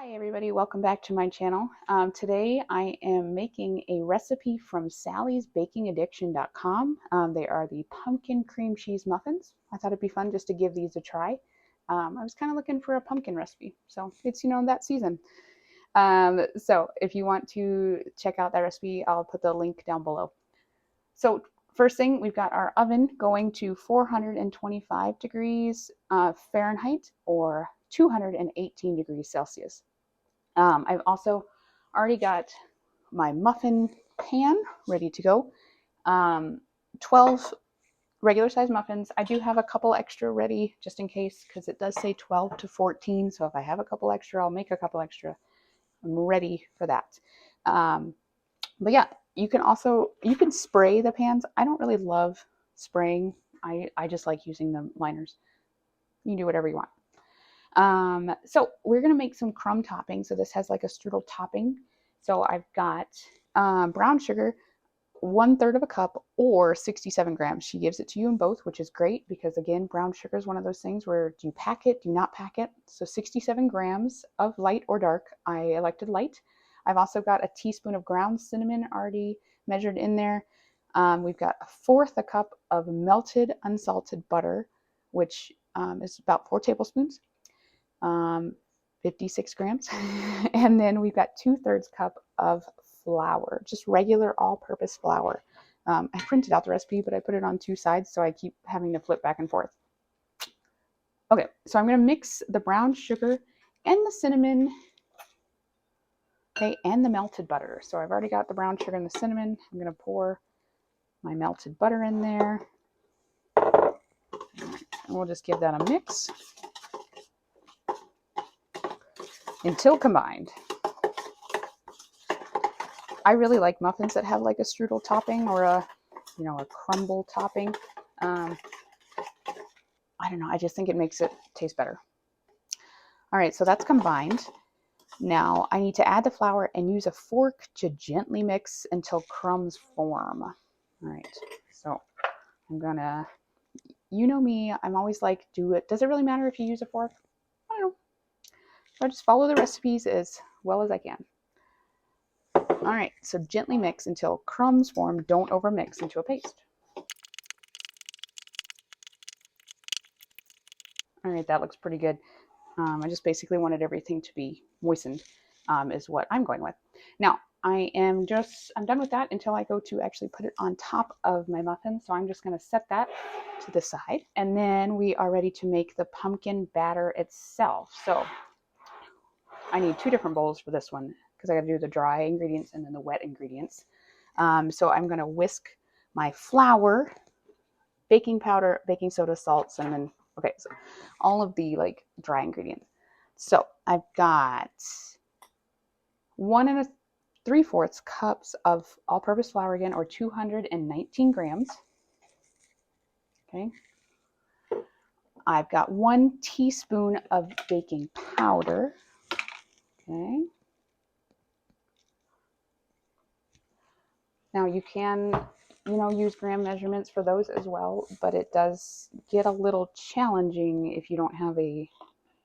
Hi everybody, welcome back to my channel. Today I am making a recipe from sallysbakingaddiction.com. They are the pumpkin cream cheese muffins. I thought it'd be fun just to give these a try. I was kind of looking for a pumpkin recipe, so it's that season. So if you want to check out that recipe, I'll put the link down below. So first thing, we've got our oven going to 425 degrees Fahrenheit or 218 degrees Celsius. I've also already got my muffin pan ready to go. 12 regular size muffins. I do have a couple extra ready just in case because it does say 12 to 14. So if I have a couple extra, I'll make a couple extra. I'm ready for that. But yeah, you can spray the pans. I don't really love spraying. I just like using the liners. You can do whatever you want. So we're going to make some crumb topping. So this has like a strudel topping. So I've got brown sugar, 1/3 of a cup or 67 grams. She gives it to you in both, which is great because again, brown sugar is one of those things where do you pack it, do you not pack it? So 67 grams of light or dark. I elected light. I've also got a teaspoon of ground cinnamon already measured in there. We've got 1/4 a cup of melted unsalted butter, which is about 4 tablespoons. 56 grams. And then we've got 2/3 cup of flour, just regular all-purpose flour. I printed out the recipe, but I put it on 2 sides, so I keep having to flip back and forth. Okay, so I'm going to mix the brown sugar and the cinnamon, okay, and the melted butter. So I've already got the brown sugar and the cinnamon. I'm going to pour my melted butter in there. And we'll just give that a mix until combined. I really like muffins that have like a strudel topping or a crumble topping. I don't know. I just think it makes it taste better. All right, so that's combined. Now I need to add the flour and use a fork to gently mix until crumbs form. All right, so I'm gonna, you know me, I'm always like, does it really matter if you use a fork? I don't know. So I just follow the recipes as well as I can. All right, so gently mix until crumbs form. Don't overmix into a paste. All right, that looks pretty good. I just basically wanted everything to be moistened is what I'm going with. Now, I'm done with that until I go to actually put it on top of my muffin. So I'm just going to set that to the side. And then we are ready to make the pumpkin batter itself. So I need 2 different bowls for this one because I got to do the dry ingredients and then the wet ingredients. So I'm going to whisk my flour, baking powder, baking soda, salt, cinnamon. Okay, so all of the dry ingredients. So I've got 1 3/4 cups of all-purpose flour again, or 219 grams. Okay. I've got 1 teaspoon of baking powder. Okay. Now you can, use gram measurements for those as well, but it does get a little challenging if you don't have a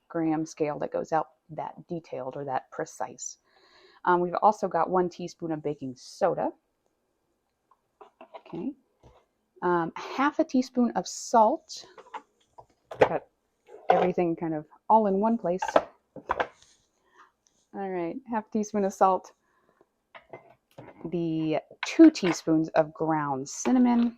gram scale that goes out that detailed or that precise. We've also got 1 teaspoon of baking soda. Okay. 1/2 teaspoon of salt. Got everything kind of all in one place. All right, 1/2 teaspoon of salt. The 2 teaspoons of ground cinnamon.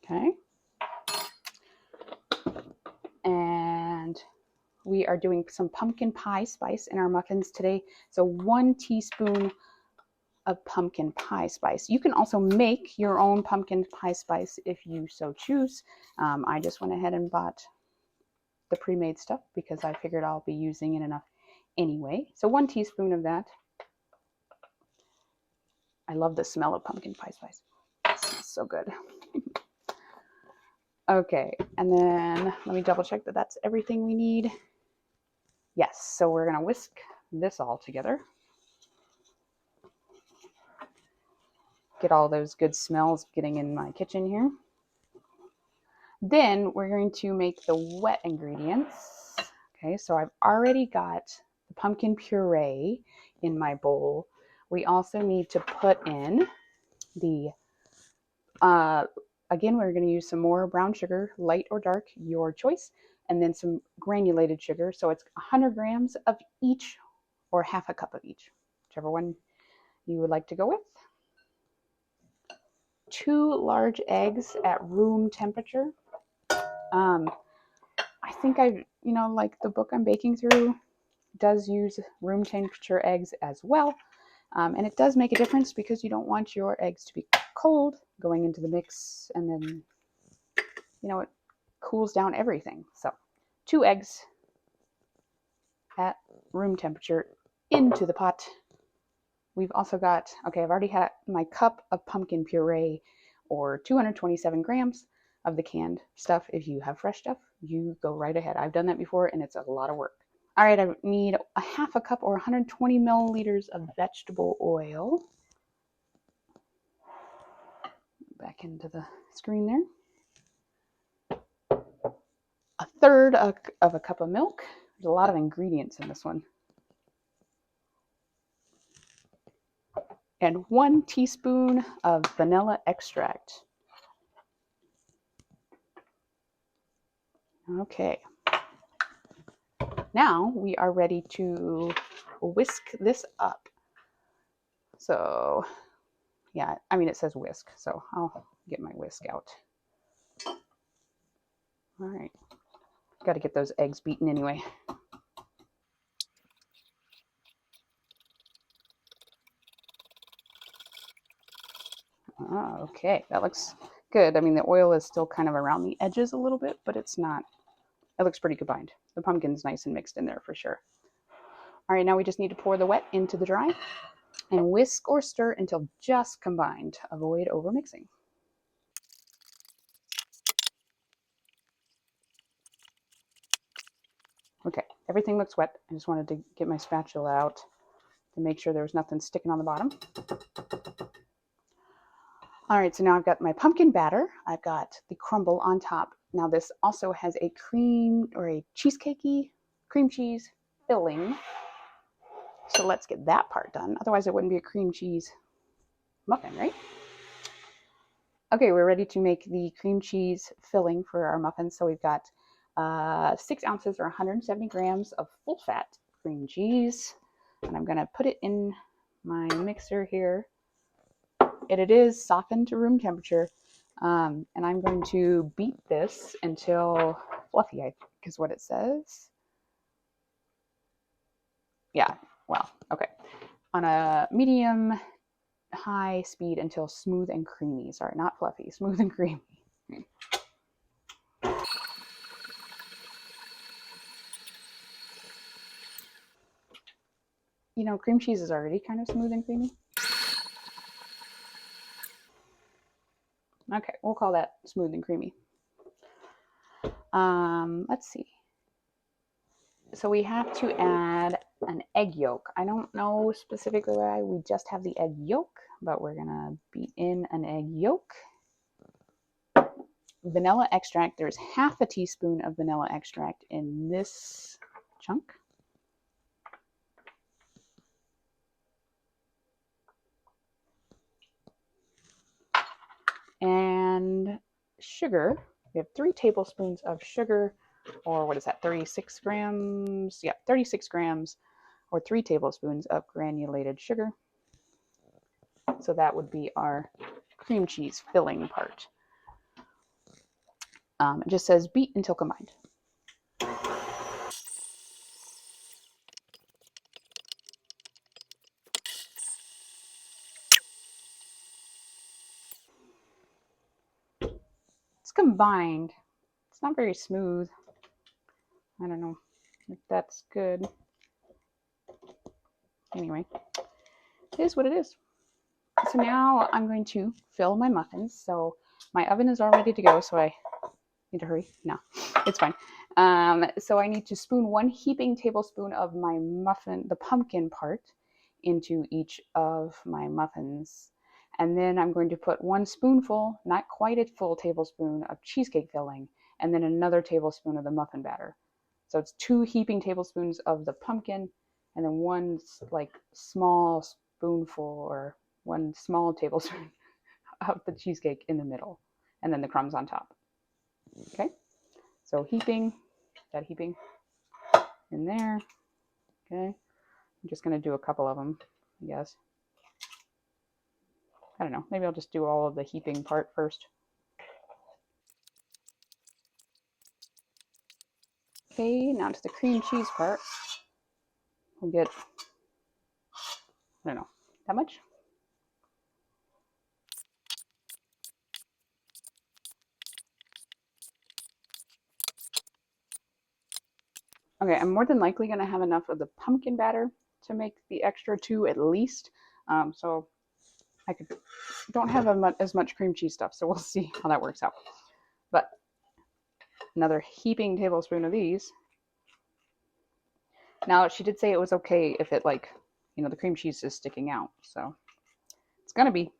Okay. And we are doing some pumpkin pie spice in our muffins today. So 1 teaspoon of pumpkin pie spice. You can also make your own pumpkin pie spice if you so choose. I just went ahead and bought the pre-made stuff because I figured I'll be using it enough anyway. So 1 teaspoon of that. I love the smell of pumpkin pie spice. It smells so good. Okay, and then let me double check that that's everything we need. Yes, so we're going to whisk this all together. Get all those good smells getting in my kitchen here. Then we're going to make the wet ingredients. Okay, so I've already got the pumpkin puree in my bowl. We also need to put in the, again, we're going to use some more brown sugar, light or dark, your choice, and then some granulated sugar. So it's 100 grams of each or half a cup of each, whichever one you would like to go with. 2 large eggs at room temperature. I think like the book I'm baking through does use room temperature eggs as well. And it does make a difference because you don't want your eggs to be cold going into the mix, and then, it cools down everything. So 2 eggs at room temperature into the pot. We've also got, okay, I've already had my cup of pumpkin puree, or 227 grams of the canned stuff. If you have fresh stuff, you go right ahead. I've done that before and it's a lot of work. All right, I need a half a cup or 120 milliliters of vegetable oil. Back into the screen there. A third of a cup of milk. There's a lot of ingredients in this one. And 1 teaspoon of vanilla extract. Okay. Now we are ready to whisk this up. So, yeah, I mean, it says whisk, so I'll get my whisk out. All right. Got to get those eggs beaten anyway. Oh, okay, that looks good. I mean, the oil is still kind of around the edges a little bit, but it's not. It looks pretty combined. The pumpkin's nice and mixed in there for sure. All right, now we just need to pour the wet into the dry and whisk or stir until just combined. Avoid overmixing. Okay, everything looks wet. I just wanted to get my spatula out to make sure there was nothing sticking on the bottom. All right, so now I've got my pumpkin batter. I've got the crumble on top. Now this also has a cream or a cheesecakey cream cheese filling. So let's get that part done. Otherwise it wouldn't be a cream cheese muffin, right? Okay, we're ready to make the cream cheese filling for our muffins. So we've got 6 ounces or 170 grams of full fat cream cheese. And I'm gonna put it in my mixer here. And it is softened to room temperature. And I'm going to beat this until fluffy, I think is what it says. Yeah, well, okay. On a medium high speed until smooth and creamy. Sorry, not fluffy, smooth and creamy. Cream cheese is already kind of smooth and creamy. Okay, we'll call that smooth and creamy. Let's see. So we have to add an egg yolk. I don't know specifically why we just have the egg yolk, but we're gonna beat in an egg yolk. Vanilla extract, there's half a teaspoon of vanilla extract in this chunk. And sugar, we have 3 tablespoons of sugar, or what is that, 36 grams? Yeah, 36 grams, or 3 tablespoons of granulated sugar. So that would be our cream cheese filling part. It just says beat until combined. It's combined. It's not very smooth. I don't know if that's good. Anyway, it is what it is. So now I'm going to fill my muffins. So my oven is all ready to go, so I need to hurry. No, it's fine. So I need to spoon 1 heaping tablespoon of my muffin, the pumpkin part, into each of my muffins. And then I'm going to put 1 spoonful, not quite a full tablespoon, of cheesecake filling, and then another tablespoon of the muffin batter. So it's 2 heaping tablespoons of the pumpkin, and then one like small spoonful or 1 small tablespoon of the cheesecake in the middle, and then the crumbs on top. Okay, so heaping in there. Okay, I'm just gonna do a couple of them, I guess. I don't know, maybe I'll just do all of the heaping part first. Okay, now to the cream cheese part. We'll get, I don't know, that much? Okay, I'm more than likely going to have enough of the pumpkin batter to make the extra 2 at least. So I don't have as much cream cheese stuff, so we'll see how that works out. But another heaping tablespoon of these. Now, she did say it was okay if it, like, the cream cheese is sticking out, so it's going to be.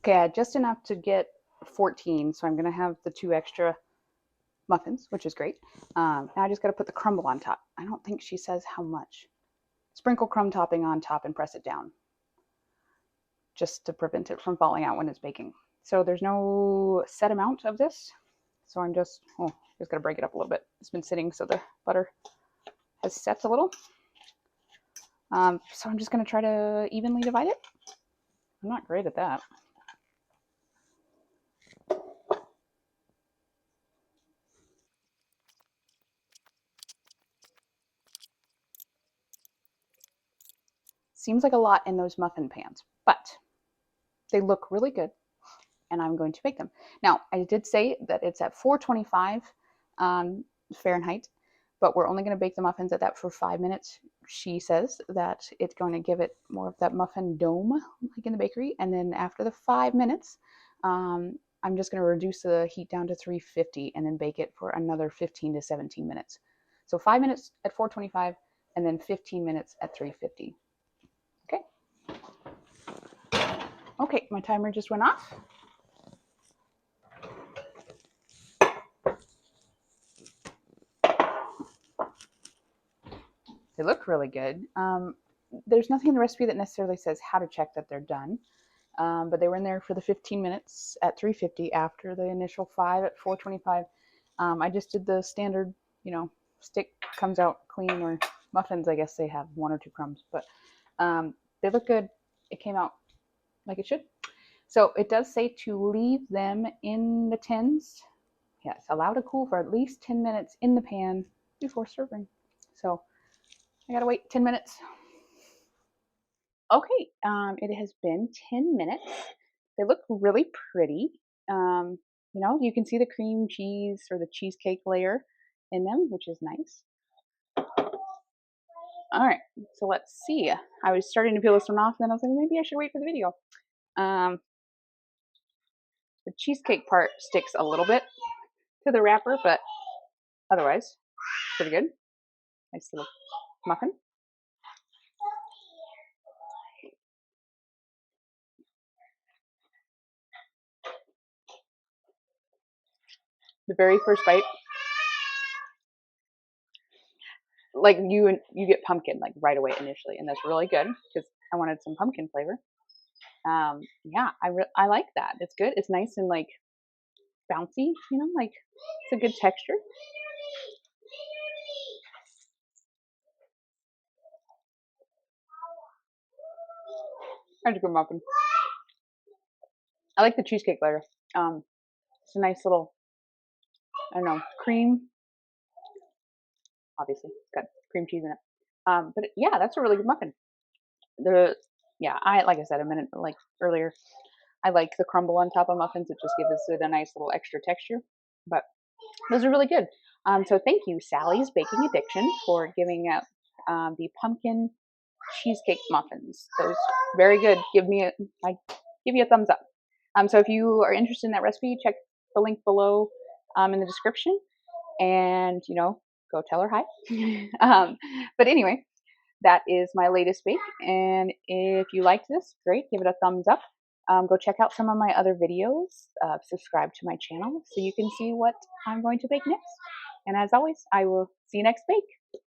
Okay, I had just enough to get 14, so I'm going to have the 2 extra muffins, which is great. Now I just got to put the crumble on top. I don't think she says how much. Sprinkle crumb topping on top and press it down, just to prevent it from falling out when it's baking. So there's no set amount of this. So I'm just going to break it up a little bit. It's been sitting so the butter has set a little. So I'm just going to try to evenly divide it. I'm not great at that. Seems like a lot in those muffin pans, but they look really good, and I'm going to bake them. Now, I did say that it's at 425 Fahrenheit, but we're only going to bake the muffins at that for 5 minutes. She says that it's going to give it more of that muffin dome, like in the bakery, and then after the 5 minutes, I'm just going to reduce the heat down to 350 and then bake it for another 15 to 17 minutes. So 5 minutes at 425 and then 15 minutes at 350. Okay. Okay, my timer just went off. They look really good. There's nothing in the recipe that necessarily says how to check that they're done, but they were in there for the 15 minutes at 350 after the initial 5 at 425. I just did the standard, stick comes out clean, or muffins, I guess they have 1 or 2 crumbs, but they look good. It came out like it should. So it does say to leave them in the tins. Yes, allow to cool for at least 10 minutes in the pan before serving. So I gotta wait 10 minutes. Okay, it has been 10 minutes. They look really pretty. You can see the cream cheese or the cheesecake layer in them, which is nice. All right, so let's see. I was starting to peel this one off, and then I was like, maybe I should wait for the video. The cheesecake part sticks a little bit to the wrapper, but otherwise, pretty good. Nice little muffin. The very first bite, like you get pumpkin like right away initially, and that's really good because I wanted some pumpkin flavor. Yeah, I like that. It's good. It's nice and like bouncy, like it's a good texture. That's a good muffin. I like the cheesecake layer. It's a nice little, I don't know, cream. Obviously, it's got cream cheese in it. But yeah, that's a really good muffin. Like I said a minute like earlier, I like the crumble on top of muffins. It just gives it a nice little extra texture. But those are really good. So thank you, Sally's Baking Addiction, for giving out the pumpkin cheesecake muffins. Those very good. I give you a thumbs up. So if you are interested in that recipe, check the link below in the description, and go tell her hi. But anyway, that is my latest bake. And if you liked this, great, give it a thumbs up. Go check out some of my other videos. Subscribe to my channel so you can see what I'm going to bake next. And as always, I will see you next bake.